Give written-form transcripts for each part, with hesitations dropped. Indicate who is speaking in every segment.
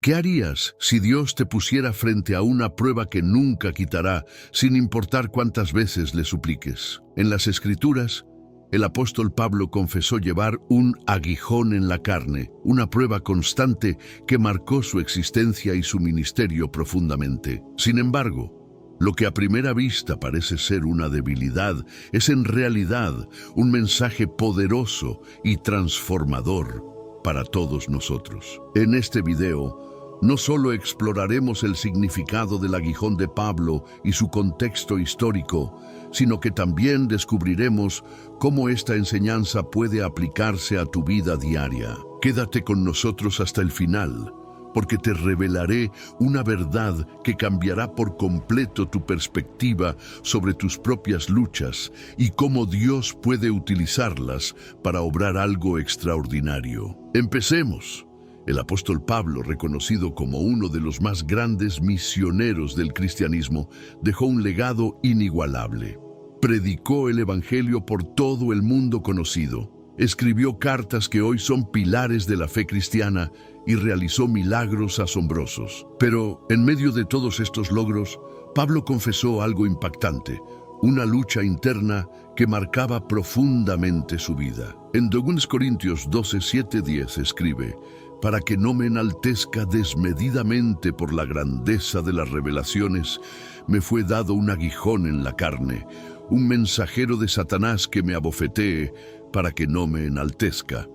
Speaker 1: ¿Qué harías si Dios te pusiera frente a una prueba que nunca quitará, sin importar cuántas veces le supliques? En las Escrituras, el apóstol Pablo confesó llevar un aguijón en la carne, una prueba constante que marcó su existencia y su ministerio profundamente. Sin embargo, lo que a primera vista parece ser una debilidad es en realidad un mensaje poderoso y transformador para todos nosotros. En este video, no solo exploraremos el significado del aguijón de Pablo y su contexto histórico, sino que también descubriremos cómo esta enseñanza puede aplicarse a tu vida diaria. Quédate con nosotros hasta el final, porque te revelaré una verdad que cambiará por completo tu perspectiva sobre tus propias luchas y cómo Dios puede utilizarlas para obrar algo extraordinario. Empecemos. El apóstol Pablo, reconocido como uno de los más grandes misioneros del cristianismo, dejó un legado inigualable. Predicó el evangelio por todo el mundo conocido, escribió cartas que hoy son pilares de la fe cristiana y realizó milagros asombrosos. Pero en medio de todos estos logros, Pablo confesó algo impactante, una lucha interna que marcaba profundamente su vida. En 2 Corintios 12, 7, 10 escribe: para que no me enaltezca desmedidamente por la grandeza de las revelaciones, me fue dado un aguijón en la carne, un mensajero de Satanás que me abofetee para que no me enaltezca.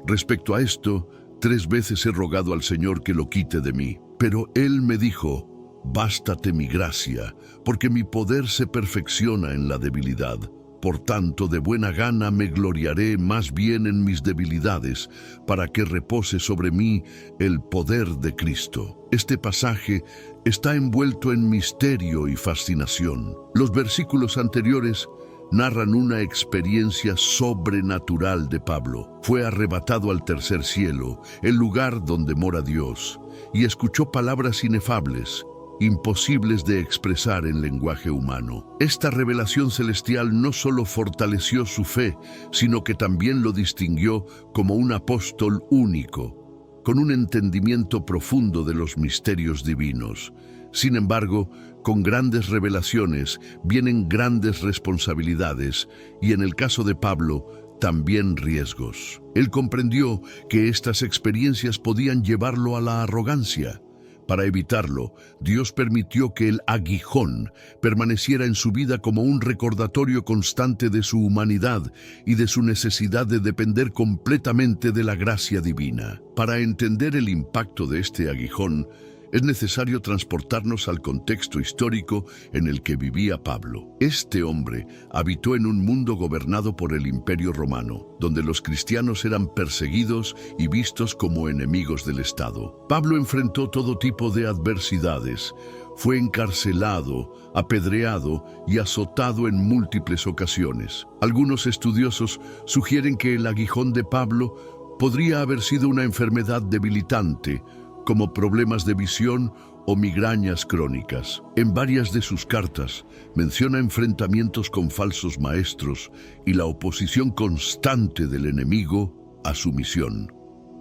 Speaker 1: Respecto a esto, 3 veces he rogado al Señor que lo quite de mí, pero Él me dijo: bástate mi gracia, porque mi poder se perfecciona en la debilidad. Por tanto, de buena gana me gloriaré más bien en mis debilidades, para que repose sobre mí el poder de Cristo. Este pasaje está envuelto en misterio y fascinación. Los versículos anteriores narran una experiencia sobrenatural de Pablo. Fue arrebatado al tercer cielo, el lugar donde mora Dios, y escuchó palabras inefables, imposibles de expresar en lenguaje humano. Esta revelación celestial no solo fortaleció su fe, sino que también lo distinguió como un apóstol único, con un entendimiento profundo de los misterios divinos. Sin embargo, con grandes revelaciones vienen grandes responsabilidades, y en el caso de Pablo, también riesgos. Él comprendió que estas experiencias podían llevarlo a la arrogancia. Para evitarlo, Dios permitió que el aguijón permaneciera en su vida como un recordatorio constante de su humanidad y de su necesidad de depender completamente de la gracia divina. Para entender el impacto de este aguijón, es necesario transportarnos al contexto histórico en el que vivía Pablo. Este hombre habitó en un mundo gobernado por el Imperio Romano, donde los cristianos eran perseguidos y vistos como enemigos del Estado. Pablo enfrentó todo tipo de adversidades. Fue encarcelado, apedreado y azotado en múltiples ocasiones. Algunos estudiosos sugieren que el aguijón de Pablo podría haber sido una enfermedad debilitante, como problemas de visión o migrañas crónicas. En varias de sus cartas menciona enfrentamientos con falsos maestros y la oposición constante del enemigo a su misión.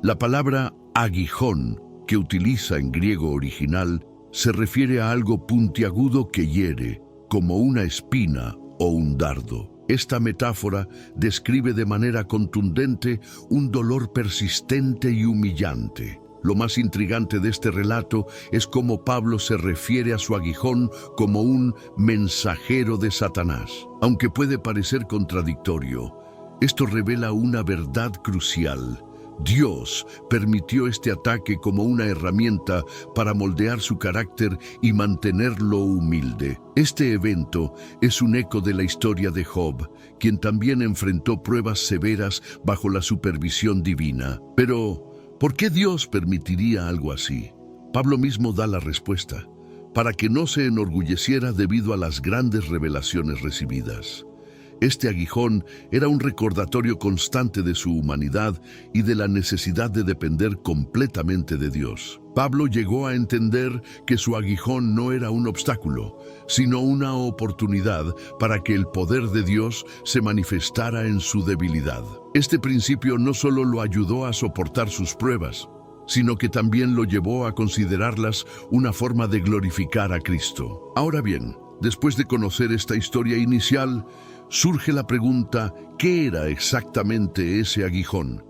Speaker 1: La palabra aguijón, que utiliza en griego original, se refiere a algo puntiagudo que hiere, como una espina o un dardo. Esta metáfora describe de manera contundente un dolor persistente y humillante. Lo más intrigante de este relato es cómo Pablo se refiere a su aguijón como un mensajero de Satanás. Aunque puede parecer contradictorio, esto revela una verdad crucial. Dios permitió este ataque como una herramienta para moldear su carácter y mantenerlo humilde. Este evento es un eco de la historia de Job, quien también enfrentó pruebas severas bajo la supervisión divina. Pero, ¿por qué Dios permitiría algo así? Pablo mismo da la respuesta: para que no se enorgulleciera debido a las grandes revelaciones recibidas. Este aguijón era un recordatorio constante de su humanidad y de la necesidad de depender completamente de Dios. Pablo llegó a entender que su aguijón no era un obstáculo, sino una oportunidad para que el poder de Dios se manifestara en su debilidad. Este principio no solo lo ayudó a soportar sus pruebas, sino que también lo llevó a considerarlas una forma de glorificar a Cristo. Ahora bien, después de conocer esta historia inicial, surge la pregunta: ¿qué era exactamente ese aguijón?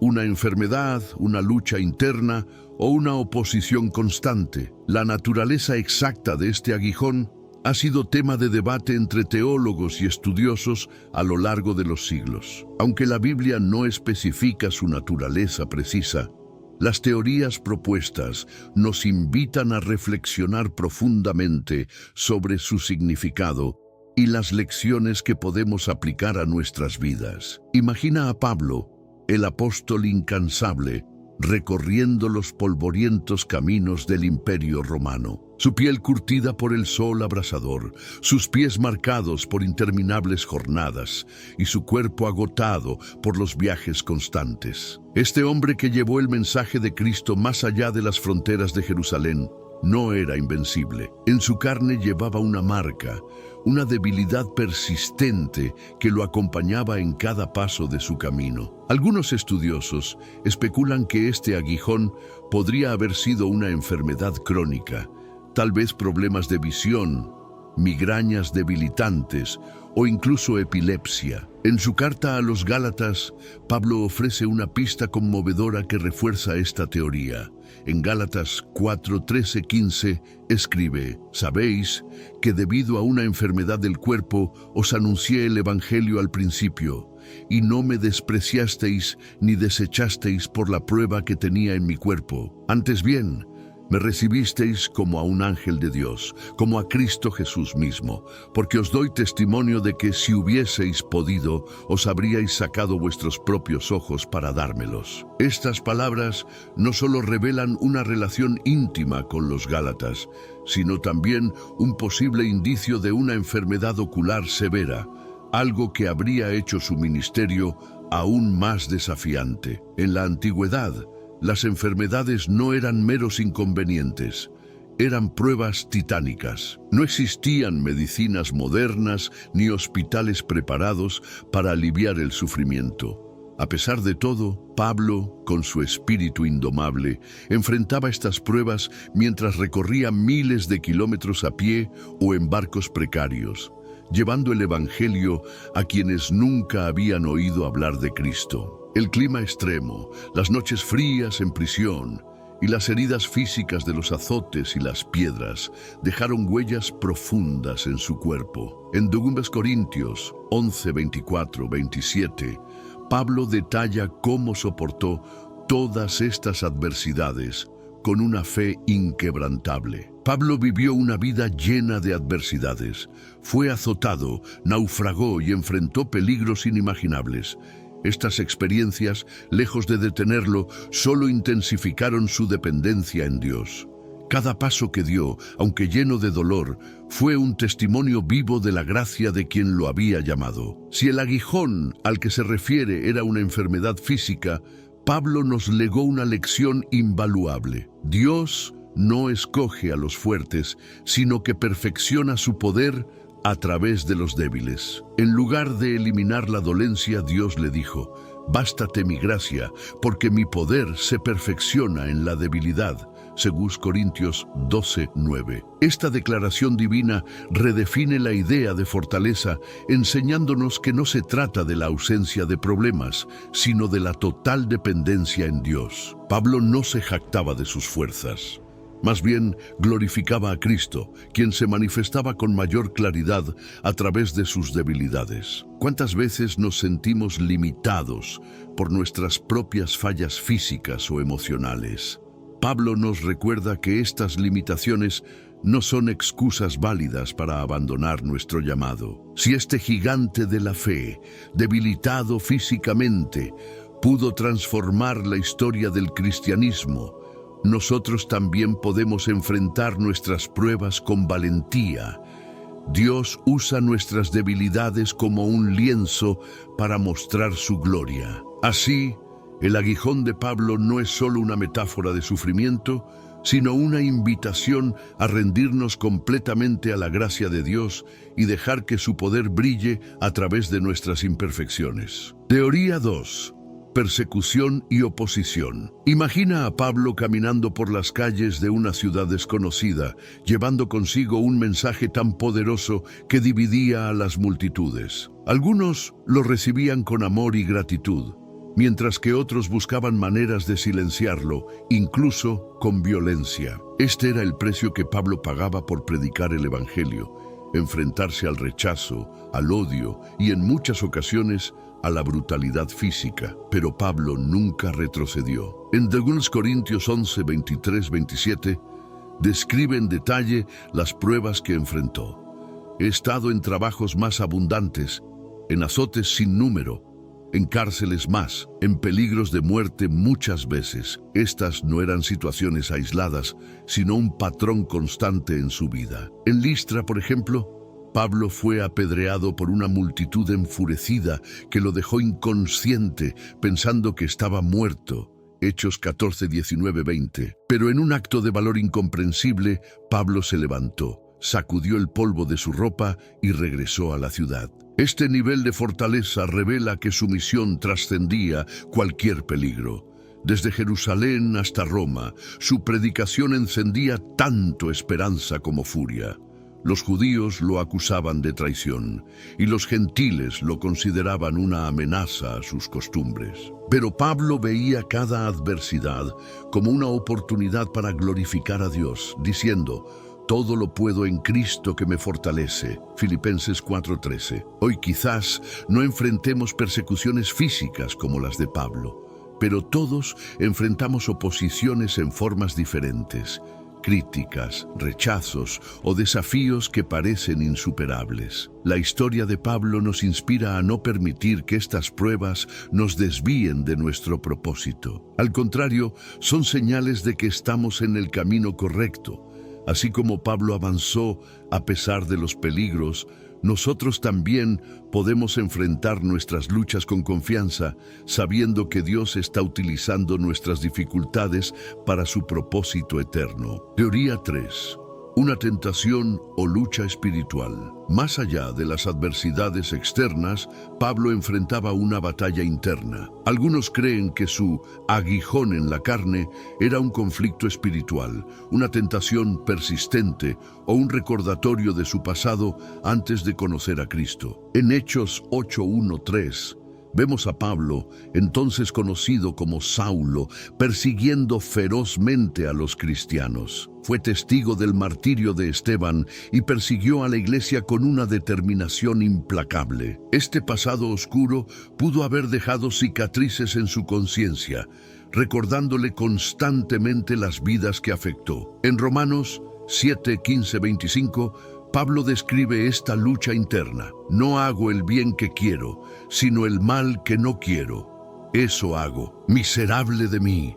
Speaker 1: ¿Una enfermedad, una lucha interna o una oposición constante? La naturaleza exacta de este aguijón ha sido tema de debate entre teólogos y estudiosos a lo largo de los siglos. Aunque la Biblia no especifica su naturaleza precisa, las teorías propuestas nos invitan a reflexionar profundamente sobre su significado y las lecciones que podemos aplicar a nuestras vidas. Imagina a Pablo, el apóstol incansable, recorriendo los polvorientos caminos del Imperio Romano. Su piel curtida por el sol abrasador, sus pies marcados por interminables jornadas y su cuerpo agotado por los viajes constantes. Este hombre que llevó el mensaje de Cristo más allá de las fronteras de Jerusalén no era invencible. En su carne llevaba una marca, una debilidad persistente que lo acompañaba en cada paso de su camino. Algunos estudiosos especulan que este aguijón podría haber sido una enfermedad crónica, tal vez problemas de visión, migrañas debilitantes o incluso epilepsia. En su carta a los Gálatas, Pablo ofrece una pista conmovedora que refuerza esta teoría. En Gálatas 4:13-15 escribe: «Sabéis que debido a una enfermedad del cuerpo os anuncié el Evangelio al principio, y no me despreciasteis ni desechasteis por la prueba que tenía en mi cuerpo. Antes bien, me recibisteis como a un ángel de Dios, como a Cristo Jesús mismo, porque os doy testimonio de que si hubieseis podido, os habríais sacado vuestros propios ojos para dármelos». Estas palabras no solo revelan una relación íntima con los Gálatas, sino también un posible indicio de una enfermedad ocular severa, algo que habría hecho su ministerio aún más desafiante. En la antigüedad, las enfermedades no eran meros inconvenientes, eran pruebas titánicas. No existían medicinas modernas ni hospitales preparados para aliviar el sufrimiento. A pesar de todo, Pablo, con su espíritu indomable, enfrentaba estas pruebas mientras recorría miles de kilómetros a pie o en barcos precarios, llevando el Evangelio a quienes nunca habían oído hablar de Cristo. El clima extremo, las noches frías en prisión y las heridas físicas de los azotes y las piedras dejaron huellas profundas en su cuerpo. En 2 Corintios 11:24-27, Pablo detalla cómo soportó todas estas adversidades con una fe inquebrantable. Pablo vivió una vida llena de adversidades. Fue azotado, naufragó y enfrentó peligros inimaginables. Estas experiencias, lejos de detenerlo, solo intensificaron su dependencia en Dios. Cada paso que dio, aunque lleno de dolor, fue un testimonio vivo de la gracia de quien lo había llamado. Si el aguijón al que se refiere era una enfermedad física, Pablo nos legó una lección invaluable. Dios no escoge a los fuertes, sino que perfecciona su poder a través de los débiles. En lugar de eliminar la dolencia, Dios le dijo: «Bástate mi gracia, porque mi poder se perfecciona en la debilidad». 2 Corintios 12:9. Esta declaración divina redefine la idea de fortaleza, enseñándonos que no se trata de la ausencia de problemas, sino de la total dependencia en Dios. Pablo no se jactaba de sus fuerzas. Más bien, glorificaba a Cristo, quien se manifestaba con mayor claridad a través de sus debilidades. ¿Cuántas veces nos sentimos limitados por nuestras propias fallas físicas o emocionales? Pablo nos recuerda que estas limitaciones no son excusas válidas para abandonar nuestro llamado. Si este gigante de la fe, debilitado físicamente, pudo transformar la historia del cristianismo, nosotros también podemos enfrentar nuestras pruebas con valentía. Dios usa nuestras debilidades como un lienzo para mostrar su gloria. Así, el aguijón de Pablo no es solo una metáfora de sufrimiento, sino una invitación a rendirnos completamente a la gracia de Dios y dejar que su poder brille a través de nuestras imperfecciones. Teoría 2. persecución y oposición. Imagina a Pablo caminando por las calles de una ciudad desconocida, llevando consigo un mensaje tan poderoso que dividía a las multitudes. Algunos lo recibían con amor y gratitud, mientras que otros buscaban maneras de silenciarlo, incluso con violencia. Este era el precio que Pablo pagaba por predicar el Evangelio, enfrentarse al rechazo, al odio y en muchas ocasiones a la brutalidad física. Pero Pablo nunca retrocedió. En 2 Corintios 11, 23, 27, describe en detalle las pruebas que enfrentó. He estado en trabajos más abundantes, en azotes sin número, en cárceles más, en peligros de muerte muchas veces. Estas no eran situaciones aisladas, sino un patrón constante en su vida. En Listra, por ejemplo, Pablo fue apedreado por una multitud enfurecida que lo dejó inconsciente, pensando que estaba muerto. Hechos 14, 19, 20. Pero en un acto de valor incomprensible, Pablo se levantó, sacudió el polvo de su ropa y regresó a la ciudad. Este nivel de fortaleza revela que su misión trascendía cualquier peligro. Desde Jerusalén hasta Roma, su predicación encendía tanto esperanza como furia. Los judíos lo acusaban de traición y los gentiles lo consideraban una amenaza a sus costumbres. Pero Pablo veía cada adversidad como una oportunidad para glorificar a Dios, diciendo: todo lo puedo en Cristo que me fortalece. Filipenses 4:13. Hoy quizás no enfrentemos persecuciones físicas como las de Pablo, pero todos enfrentamos oposiciones en formas diferentes, críticas, rechazos o desafíos que parecen insuperables. La historia de Pablo nos inspira a no permitir que estas pruebas nos desvíen de nuestro propósito. Al contrario, son señales de que estamos en el camino correcto. Así como Pablo avanzó a pesar de los peligros, nosotros también podemos enfrentar nuestras luchas con confianza, sabiendo que Dios está utilizando nuestras dificultades para su propósito eterno. Teoría 3. Una tentación o lucha espiritual. Más allá de las adversidades externas, Pablo enfrentaba una batalla interna. Algunos creen que su aguijón en la carne era un conflicto espiritual, una tentación persistente o un recordatorio de su pasado antes de conocer a Cristo. En Hechos 8:1-3, vemos a Pablo, entonces conocido como Saulo, persiguiendo ferozmente a los cristianos. Fue testigo del martirio de Esteban y persiguió a la iglesia con una determinación implacable. Este pasado oscuro pudo haber dejado cicatrices en su conciencia, recordándole constantemente las vidas que afectó. En Romanos 7, 15, 25, Pablo describe esta lucha interna. No hago el bien que quiero, sino el mal que no quiero. Eso hago. Miserable de mí.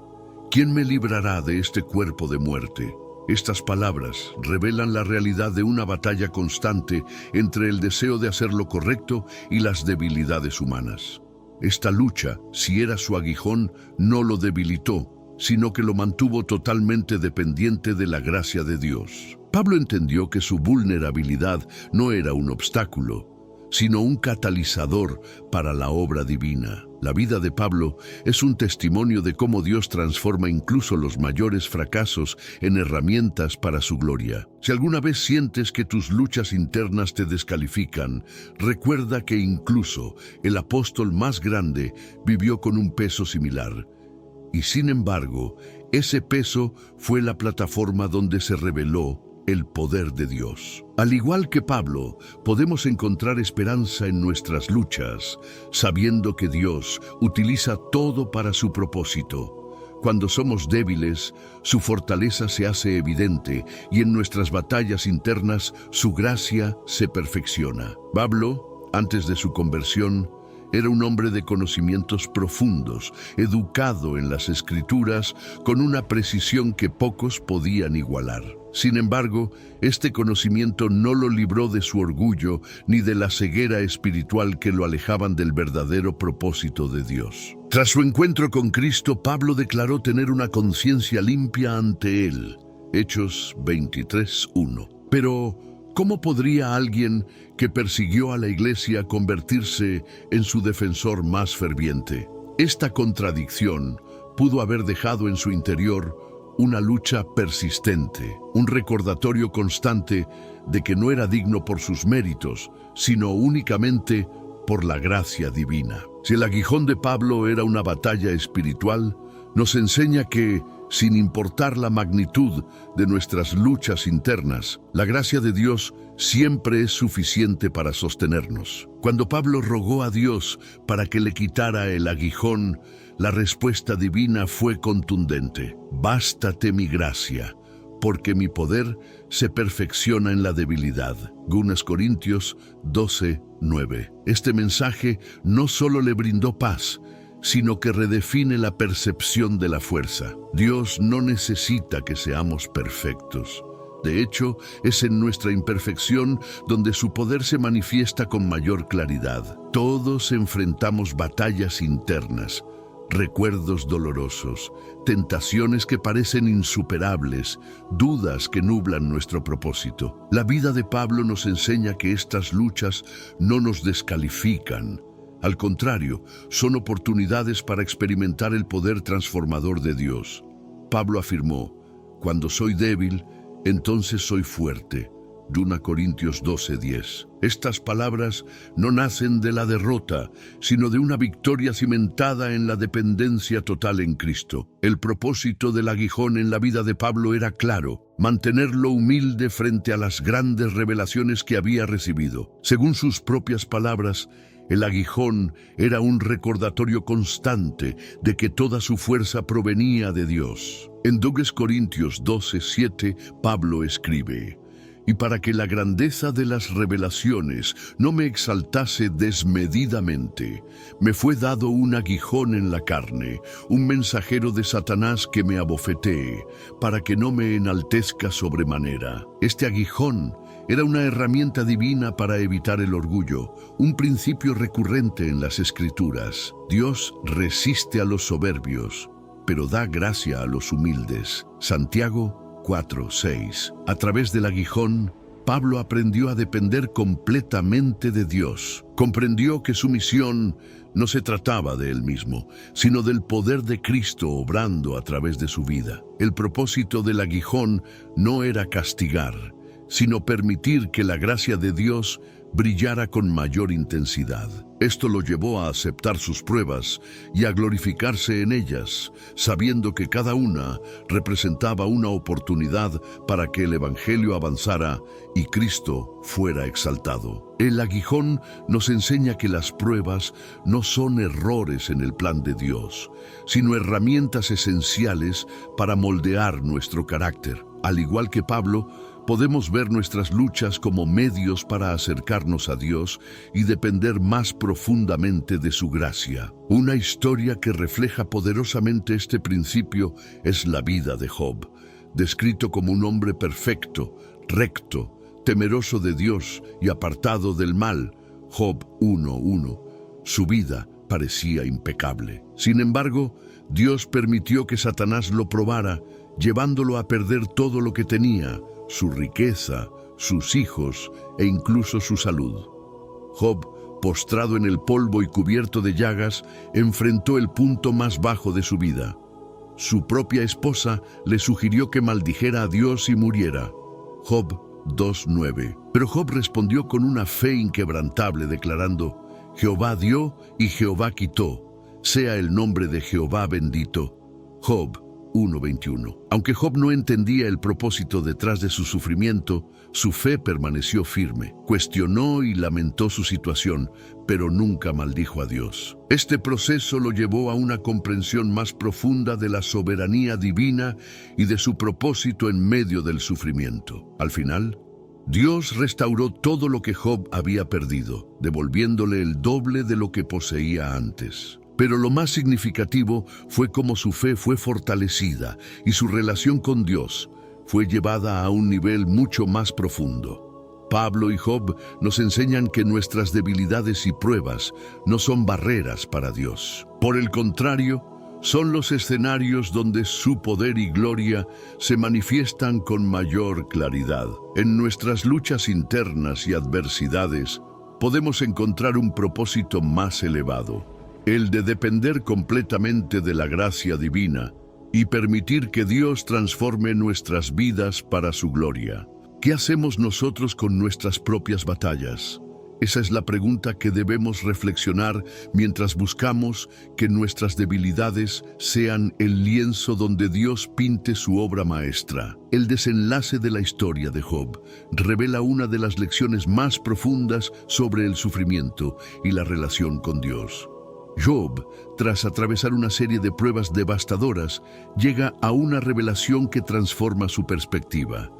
Speaker 1: ¿Quién me librará de este cuerpo de muerte? Estas palabras revelan la realidad de una batalla constante entre el deseo de hacer lo correcto y las debilidades humanas. Esta lucha, si era su aguijón, no lo debilitó, sino que lo mantuvo totalmente dependiente de la gracia de Dios. Pablo entendió que su vulnerabilidad no era un obstáculo, sino un catalizador para la obra divina. La vida de Pablo es un testimonio de cómo Dios transforma incluso los mayores fracasos en herramientas para su gloria. Si alguna vez sientes que tus luchas internas te descalifican, recuerda que incluso el apóstol más grande vivió con un peso similar. Y sin embargo, ese peso fue la plataforma donde se reveló el poder de Dios. Al igual que Pablo, podemos encontrar esperanza en nuestras luchas, sabiendo que Dios utiliza todo para su propósito. Cuando somos débiles, su fortaleza se hace evidente y en nuestras batallas internas su gracia se perfecciona. Pablo, antes de su conversión, era un hombre de conocimientos profundos, educado en las Escrituras con una precisión que pocos podían igualar. Sin embargo, este conocimiento no lo libró de su orgullo ni de la ceguera espiritual que lo alejaban del verdadero propósito de Dios. Tras su encuentro con Cristo, Pablo declaró tener una conciencia limpia ante Él. Hechos 23:1. Pero, ¿cómo podría alguien que persiguió a la iglesia convertirse en su defensor más ferviente? Esta contradicción pudo haber dejado en su interior una lucha persistente, un recordatorio constante de que no era digno por sus méritos, sino únicamente por la gracia divina. Si el aguijón de Pablo era una batalla espiritual, nos enseña que, sin importar la magnitud de nuestras luchas internas, la gracia de Dios siempre es suficiente para sostenernos. Cuando Pablo rogó a Dios para que le quitara el aguijón, la respuesta divina fue contundente: «Bástate mi gracia, porque mi poder se perfecciona en la debilidad». 2 Corintios 12:9. Este mensaje no solo le brindó paz, sino que redefine la percepción de la fuerza. Dios no necesita que seamos perfectos. De hecho, es en nuestra imperfección donde su poder se manifiesta con mayor claridad. Todos enfrentamos batallas internas, recuerdos dolorosos, tentaciones que parecen insuperables, dudas que nublan nuestro propósito. La vida de Pablo nos enseña que estas luchas no nos descalifican. Al contrario, son oportunidades para experimentar el poder transformador de Dios. Pablo afirmó: «Cuando soy débil, entonces soy fuerte». 2 Corintios 12:10. Estas palabras no nacen de la derrota, sino de una victoria cimentada en la dependencia total en Cristo. El propósito del aguijón en la vida de Pablo era claro: mantenerlo humilde frente a las grandes revelaciones que había recibido. Según sus propias palabras, el aguijón era un recordatorio constante de que toda su fuerza provenía de Dios. En 2 Corintios 12:7, Pablo escribe: «Y para que la grandeza de las revelaciones no me exaltase desmedidamente, me fue dado un aguijón en la carne, un mensajero de Satanás que me abofetee, para que no me enaltezca sobremanera». Este aguijón era una herramienta divina para evitar el orgullo, un principio recurrente en las Escrituras. Dios resiste a los soberbios, pero da gracia a los humildes. Santiago 4:6. A través del aguijón, Pablo aprendió a depender completamente de Dios. Comprendió que su misión no se trataba de él mismo, sino del poder de Cristo obrando a través de su vida. El propósito del aguijón no era castigar, sino permitir que la gracia de Dios brillara con mayor intensidad. Esto lo llevó a aceptar sus pruebas y a glorificarse en ellas, sabiendo que cada una representaba una oportunidad para que el Evangelio avanzara y Cristo fuera exaltado. El aguijón nos enseña que las pruebas no son errores en el plan de Dios, sino herramientas esenciales para moldear nuestro carácter. Al igual que Pablo, podemos ver nuestras luchas como medios para acercarnos a Dios y depender más profundamente de su gracia. Una historia que refleja poderosamente este principio es la vida de Job, descrito como un hombre perfecto, recto, temeroso de Dios y apartado del mal. Job 1:1. Su vida parecía impecable. Sin embargo, Dios permitió que Satanás lo probara, llevándolo a perder todo lo que tenía: su riqueza, sus hijos e incluso su salud. Job, postrado en el polvo y cubierto de llagas, enfrentó el punto más bajo de su vida. Su propia esposa le sugirió que maldijera a Dios y muriera. Job 2:9. Pero Job respondió con una fe inquebrantable, declarando: «Jehová dio y Jehová quitó, sea el nombre de Jehová bendito». Job 1:21. Aunque Job no entendía el propósito detrás de su sufrimiento, su fe permaneció firme. Cuestionó y lamentó su situación, pero nunca maldijo a Dios. Este proceso lo llevó a una comprensión más profunda de la soberanía divina y de su propósito en medio del sufrimiento. Al final, Dios restauró todo lo que Job había perdido, devolviéndole el doble de lo que poseía antes. Pero lo más significativo fue cómo su fe fue fortalecida y su relación con Dios fue llevada a un nivel mucho más profundo. Pablo y Job nos enseñan que nuestras debilidades y pruebas no son barreras para Dios. Por el contrario, son los escenarios donde su poder y gloria se manifiestan con mayor claridad. En nuestras luchas internas y adversidades, podemos encontrar un propósito más elevado. el de depender completamente de la gracia divina y permitir que Dios transforme nuestras vidas para su gloria. ¿Qué hacemos nosotros con nuestras propias batallas? Esa es la pregunta que debemos reflexionar mientras buscamos que nuestras debilidades sean el lienzo donde Dios pinte su obra maestra. El desenlace de la historia de Job revela una de las lecciones más profundas sobre el sufrimiento y la relación con Dios. Job, tras atravesar una serie de pruebas devastadoras, llega a una revelación que transforma su perspectiva.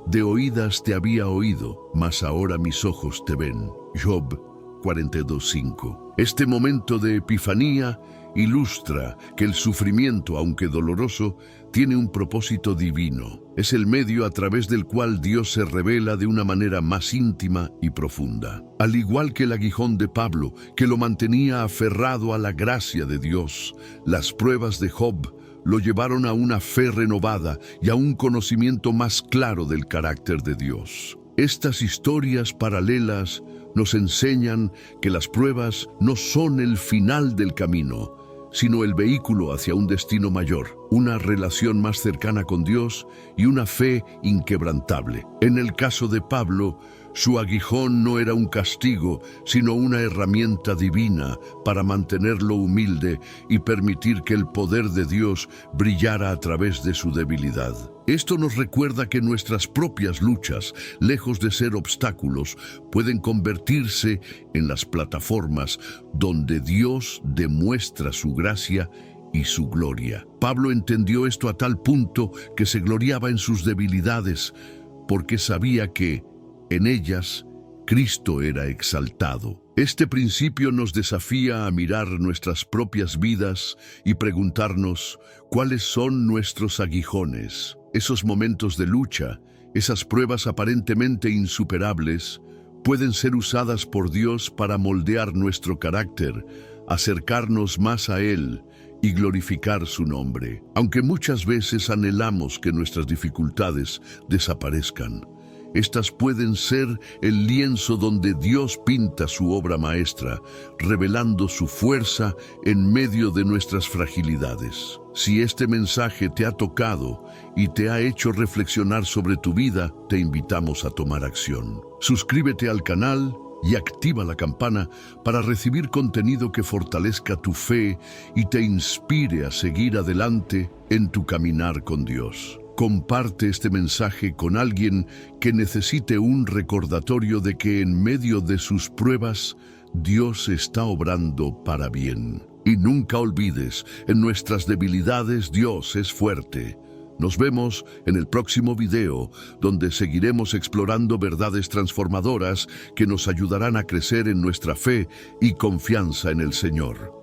Speaker 1: De oídas te había oído, mas ahora mis ojos te ven. Job 42:5. Este momento de epifanía ilustra que el sufrimiento, aunque doloroso, tiene un propósito divino. Es el medio a través del cual Dios se revela de una manera más íntima y profunda. Al igual que el aguijón de Pablo, que lo mantenía aferrado a la gracia de Dios, las pruebas de Job lo llevaron a una fe renovada y a un conocimiento más claro del carácter de Dios. Estas historias paralelas nos enseñan que las pruebas no son el final del camino, sino el vehículo hacia un destino mayor, una relación más cercana con Dios y una fe inquebrantable. En el caso de Pablo, su aguijón no era un castigo, sino una herramienta divina para mantenerlo humilde y permitir que el poder de Dios brillara a través de su debilidad. Esto nos recuerda que nuestras propias luchas, lejos de ser obstáculos, pueden convertirse en las plataformas donde Dios demuestra su gracia y su gloria. Pablo entendió esto a tal punto que se gloriaba en sus debilidades, porque sabía que en ellas Cristo era exaltado. Este principio nos desafía a mirar nuestras propias vidas y preguntarnos cuáles son nuestros aguijones. Esos momentos de lucha, esas pruebas aparentemente insuperables, pueden ser usadas por Dios para moldear nuestro carácter, acercarnos más a Él y glorificar su nombre. Aunque muchas veces anhelamos que nuestras dificultades desaparezcan, estas pueden ser el lienzo donde Dios pinta su obra maestra, revelando su fuerza en medio de nuestras fragilidades. Si este mensaje te ha tocado y te ha hecho reflexionar sobre tu vida, te invitamos a tomar acción. Suscríbete al canal y activa la campana para recibir contenido que fortalezca tu fe y te inspire a seguir adelante en tu caminar con Dios. Comparte este mensaje con alguien que necesite un recordatorio de que en medio de sus pruebas, Dios está obrando para bien. Y nunca olvides, en nuestras debilidades Dios es fuerte. Nos vemos en el próximo video, donde seguiremos explorando verdades transformadoras que nos ayudarán a crecer en nuestra fe y confianza en el Señor.